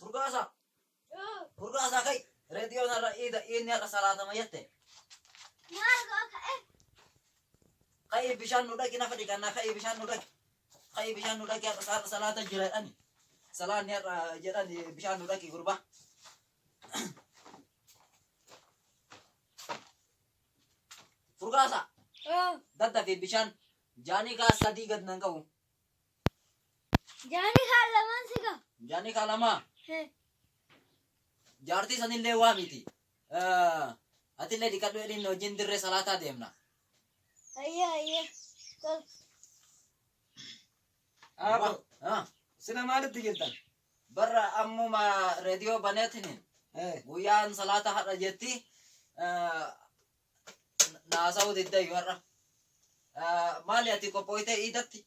Furgaasa. Furgaasa kai. Radio narra ini ada salata mayette. Kai bishan nuda kina fadi kana kai bishan nuda. Kai bishan nuda ki salata jiran. Salaan ya jiran bishan nuda ki gurba. Furgaasa. Dadda fi bishan jani ka sadi gad nangau. Jani khalaman sika. Jani kalama. Jarti sanin lewa miti. Atille dikadu edin no jindirre salata demna. Ayya. Kal. Abo. Sina malit digitan. Barra ammu ma radio banetinin. Buyan salata hada jetti. Naasau didda yuarra. Mali ati ko poite idatti.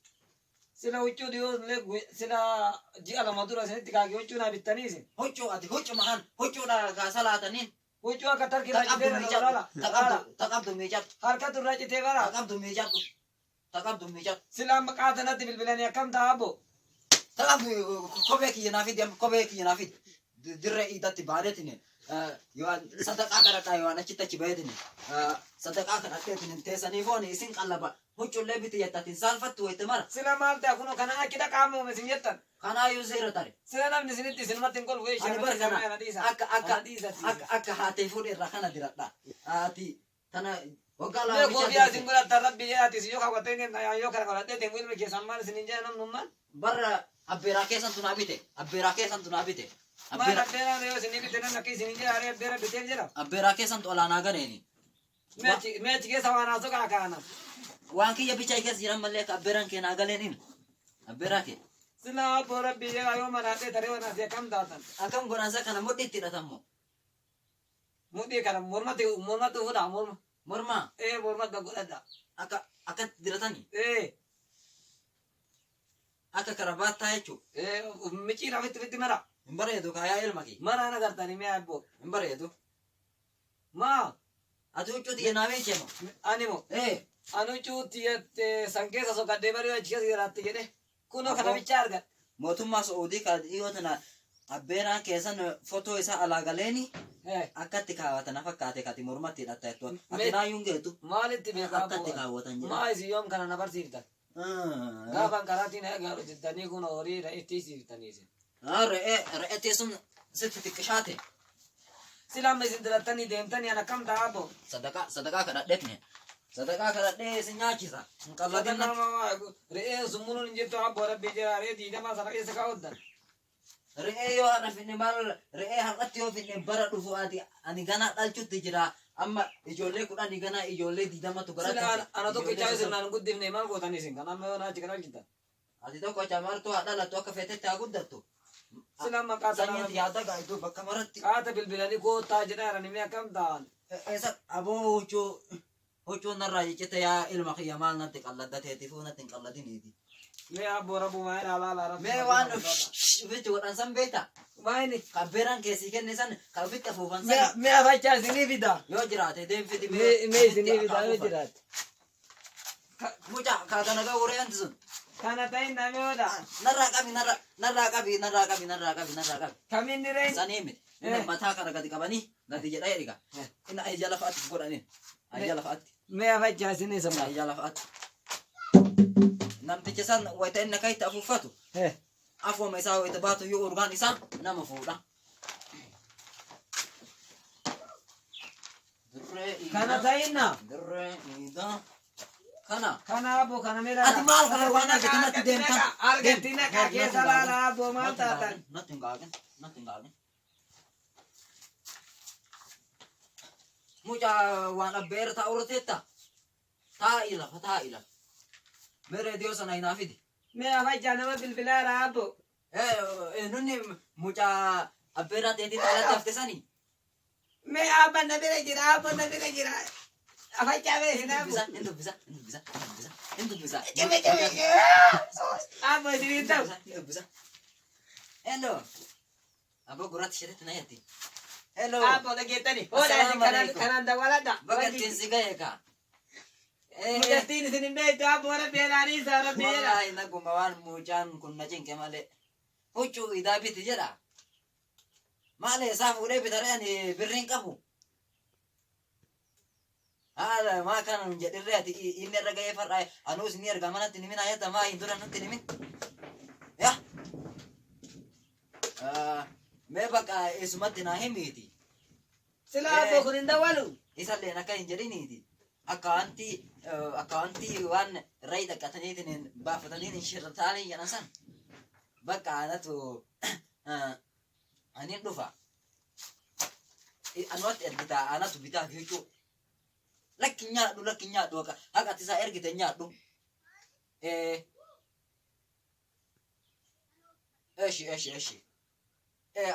Sina uccu dio le sina jiala madura sina tikagi uccu na bitani sin. Huccu makan. Huccu na ka salatanin. Uccu akatar ki rajide Takabdu mijat. harkatu rajide bara. Takabdu mijat. Sila makata na bilbilani akam ta abo. Takabdu kobeki yanafid yam kobeki yanafid. Dirre idatti banetinin. Yuan sadaka karata yuan acita cibayetinin. Sadaka karatinin tesani foni isin qalaba. Huccu lebiti yatatin salfatu itemar. Sila malta kuno kana akida kamu mesin yetan. Kana yu zero tare. Sila nam ni siniti sinmatin kol we Ani bar kana akka hate fudi rakana diratda. Ati tana wagala le go biya singula tarabbi ya tis yo ka tenge na yo kara kara te wil me ke samman sininja nam numman. bar abbera kesan tunabite. Mara bera le yo sinigi tena nakki sininja are bera bitel jera. Abbera kesan to alana ganeni. Me ke sawana so kana kana. Wanki ya bichai kes jiran malle ka abberan ke nagalenin. Abbera ke. Sila bora biya yo manate tare wana se kam datan. Akam gonasa kana modi tiratammo. Mudi kana murmatu huda murma. Morma Murmat bagulada. aka diratani. Aka karabata hechu. Michi rafit mara. Imbare edu kaya ilmaki. Mara na gartani me abo. Imbare edu. Ma Atu uchu di nawe chemo. animo. Anu chuti te sankesa so kadde bari chiya sirati gede. Kuno kana bicharga. Motumma Saudi ka iyotana abbera kesan foto isa alagaleni. Akkatti kaawwatan fakkaate kati mormatti hidhatteettu. Ati naayungeetu. Maalitti beekaa Akkatti kaawwatan jira. maa isi yoom kana nabarsiiftan. Gaafan karaatiin eegaaru jettanii kun horii re'ettii siiftanii isin. Re'ee teessum sitti xiqqishaate. Silaama isin dilattanii deemtanii ana kam taa'abo. Sadaqaa kadhadheetne. Sadaqaa kadhadhee isin nyaachisa. Hin qalladinna. Re'ee summunuun hin jirtu abbo rabbii jira re'ee diidamaa sana keessa kaa'uddan. Re'ee yoo har'a finne maal re'ee har'atti yoo finne bara dhufu ati ani ganaa dhalchutti jira. Amma ijoollee 10 ganaa ijoollee 20tu gara. Sila ana tokko ichaa sirnaan guddifne maal gootan isin kan amma yoo naachi kana hojjetan. Ati tokko chamartuu haa dhalattu akka feetetti haa guddattu. Sila maqaa Sanyiin yaada gaaituu bakka maratti. Kaata bilbilanii gootaa jedhaa ranimee akkam ta'an. Eessa aboo huccuu narraa jettee yaa ilma kiyya maal natti qalladdateetiifuu natti hin qalladiniiti. Mee abboo rabbuu maa ilaalaa laara. Mee waan ofitti godhan san beektaa? Maayini. Kabbeeraan keessii kenne san kan ofitti afuufan san. Mee afachaa isinii fida. Yoo jiraate deemfiti Mee isinii fida yoo jiraate. Mucaa kaatana ga'u re'anti sun. Kana ta'in namoota. Narraa qabi. Kaminni reen. Sanii miti. Inni mataa kana gadi qabanii gadi jedhee dhiga. Inni ayya lafaatti godhaniin. Ayya lafaatti. Mee afachaa isinii sama. Ayya lafaatti. Namticha san wayita inni akka itti afuuffatu. Afuuma isaa wayita baatu yoo urgaan isaa nama fuudha. Kana ta'inna. Dirree iidaa. Kana. Kana abbo kana mee laala. Ati maal kana waan argite natti deemtan. Argentina ka keessa laala abbo maal taatan. Natti hin gaagin. Mucaa waan abbeera taa'u teetta. Taa'i lafa. Mee reediyoo sana hin hafidi. Mee afachaa nama bilbilaa raa abbo. Nunni mucaa abbeeraa teetii xaalatti hafte sanii. Mee abba na bira jira afachaa mee hin abbo. Hin dubbisa. Cime. Abbo isinii ta'u. Hello. Abbo gurratti isheetti na yetti. Hello. Abbo dhageettani. Oodhaa isin kanaan dawaladha. Bakattiin si ga'e kaa. Mucattiin isin hin beektu abbo warra beelaanii isaa rabbi jedha. Wallahi naguma waan mucaan kun na cinqe malee. Huccuu idaa biti jedha. Maal isaa fuudhee bitaree ani birriin qabu. Haala maa kana nun jedhirree ati inni irra ga'ee far'aa anuus ni erga manatti ni mina ayyaata maa hin dura nutti ni min. Yaa. Mee bakka eessumatti naa himiiti. Silaa abboo kun hin dawwalu. Isalleen akka hin jedhiniiti. Akkawantii waan rayi dhaqqataniitiin baafataniin hin shirrataanii jedhan san. Bakka anatu anin dhufa. Anuwatti ergitaa anatu bitaa fi huccuu. Lakki nyaadhu haqa atisaa ergite nyaadhu. Eshi.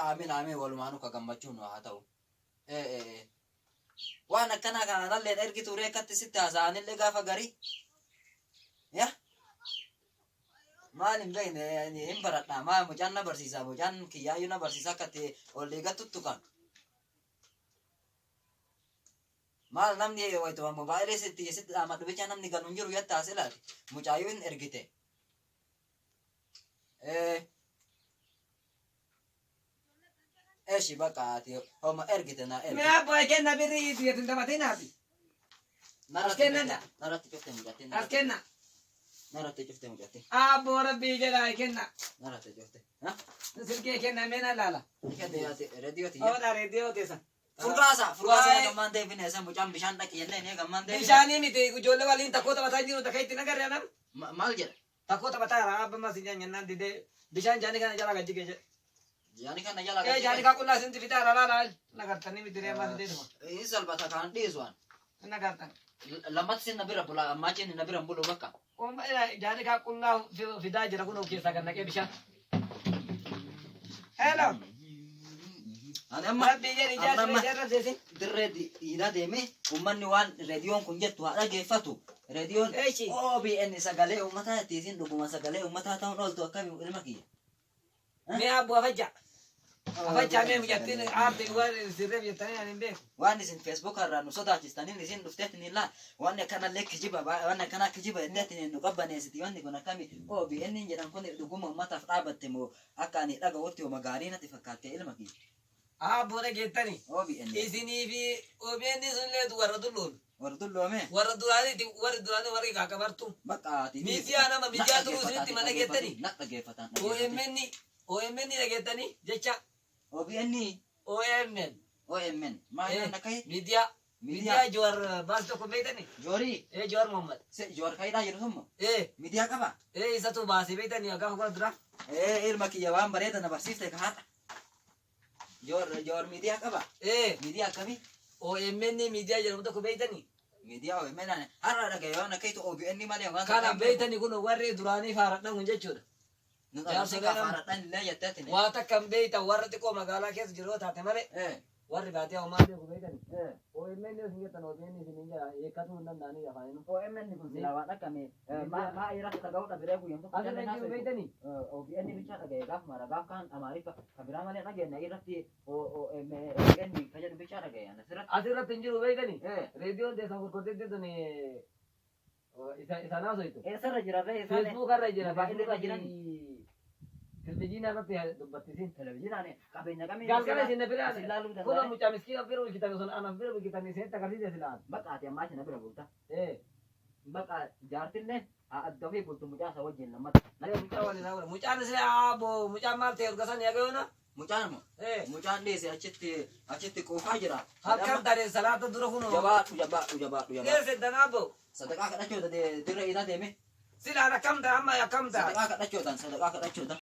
Aamin walumaanu ka gammachuun haa ta'u. Waan akkanaa kanallee ergitu reekkatti sitti haasa'anillee gaafa garii. Yaa. Maal hin beekne hin baradhaa maa mucaan na barsiisa mucaan kiyyaayyuu na barsiisa akka itti ol deegattutu kan. Maal namni wayituma mobaayilii sitti dhaamadhu bicha namni galu hin jiru yattaa silaati mucaayyuu hin ergite. Eshi bakka ati homa ergite na ergite. Mee abboo kenna birrii itti yetin tamatinaati. Naratti cufte mucatti. As kenna. Naratti cufte mucatti. Abboo rabbii jedhaa kenna. Naratti cufte. Silkee kenna meena laala. Reediyooti. Oodha reediyoo teessa. Furgaasa gammaan deebine isa mucaan bishaan dhaqi jennee ni gammaan deebine. Bishaanii miti ijoollee waliin takkoo taphataa jiru takka itti nagarre anam. Maal jedha? Takkoo taphataa jira abba mas nyaan didee bishaan jaanii kana jala gajjige jedhe. Jaanii kana jala gajjige. Jaanii kaa qullaa sinti fitaa laala nagartanii miti reemaa fidee dhuma. Inni salphata kan dhiisuan. Nagartan. Lammatti sin na bira bula ammaachin na bira bulu bakka. Jaanii kaa qullaa fidaa jira kun of keessaa kan naqee bishaan. Hello. Ani amma dirree dhiiraa deeme uummanni waan reediyoon kun jettu haa dhageeffatu. Reediyoon OBN sagalee uummataa ittiin dhuguma sagalee uummataa ta'uun ooltu akkami ilma kiyya. Mee abboo afajja. Afajja mee mijattiin aartii waan sirreef jettanii ani hin beeku. Waan isin feesbuuk irraa nu sodaachistaniin isin dhufteetiin illaa waan akkanallee kijiba waan akkanaa kijiba illee nu qabbaneessiti wanni kun akkami OBN jedhan kun dhuguma uummataaf dhaabatte moo akka ani dhaga'utti hooma gaarii natti fakkaattee ilma kiyya. Abboo dhageettanii. OBN. Isinii fi OBN sunillee warra tulluun. Warra tulloome. Warra duraanii warri kaakabartu. Bakka ati. Miidiyaa nama miidiyaa turuu isinitti ma dhageettanii. Na dhageeffatan. OMN dhageettanii jecha. OBN. OMN. Maal nakkai? Miidiyaa Joor baas tokko beektanii. Joorii. Joor Mohammad. Joor Kayidaa jedhu summa. Miidiyaa qaba. Isatu baasee beektanii gaafa gara dura. Ilma kiyya waan bareeda na barsiifte ka haadha. Joor miidiyaa qaba. Miidiyaa akkamii? OMN miidiyaa jedhamu tokko beektanii. Miidiyaa OMN har'a dhagaye waan akkaitu OBN malee waan kana beektanii kun warri duraanii faaradhan kun jechuudha. Jaarsi ka faaradhan illee jetteetini. Waa takka hin beektan warra xiqqoo magaalaa keessa jiru taate malee. Warri baatee homaa beeku beektanii. OMN isin jettan OMN isin hin jira eekkatuu hin danda'anii afaaninu. OMN kun silaa waan akkamii maa irratti dhaga'uudha biree guyyaan tokko. Asirra jiru beektanii. OBN bicha dhagaye gaaf mara gaaf kaan amaarifa kabiraa malee dhageenya irratti OMN ka jedhu bicha dhagaye asirratti hin jiru beektanii. Reediyoon teessan gurgurdee jirtun isa naasoitu. Eessarra jira ree? Facebook irra jira. Baay'inirra jiran. Televiziinaa irratti dubbattisiin. Televiziinaan qabeenya qabeenyi. Galgala isin na bira kun mucaa miskiina bira bulchitanii sun anaaf bira bulchitanii seetti agarsiise silaan. Bakka ati ammaa isin na bira bulta. Bakka jaartillee adda ofii bultu mucaa isa wajjin lammata. Mucaa waliin haala. Mucaan isee aaboo mucaan maal ta'e urgasan eegayoona. Mucaan moo? Mucaan dheese achitti quufaa jira. Akkam taatee salaata dura kunoo. Jabaadhu. Dheese danaaboo. Sadaqaa kadhachoota dirree isaa deeme. Silaan akkam ta'a amma akkam ta'a. Sadaqaa kadhachoota.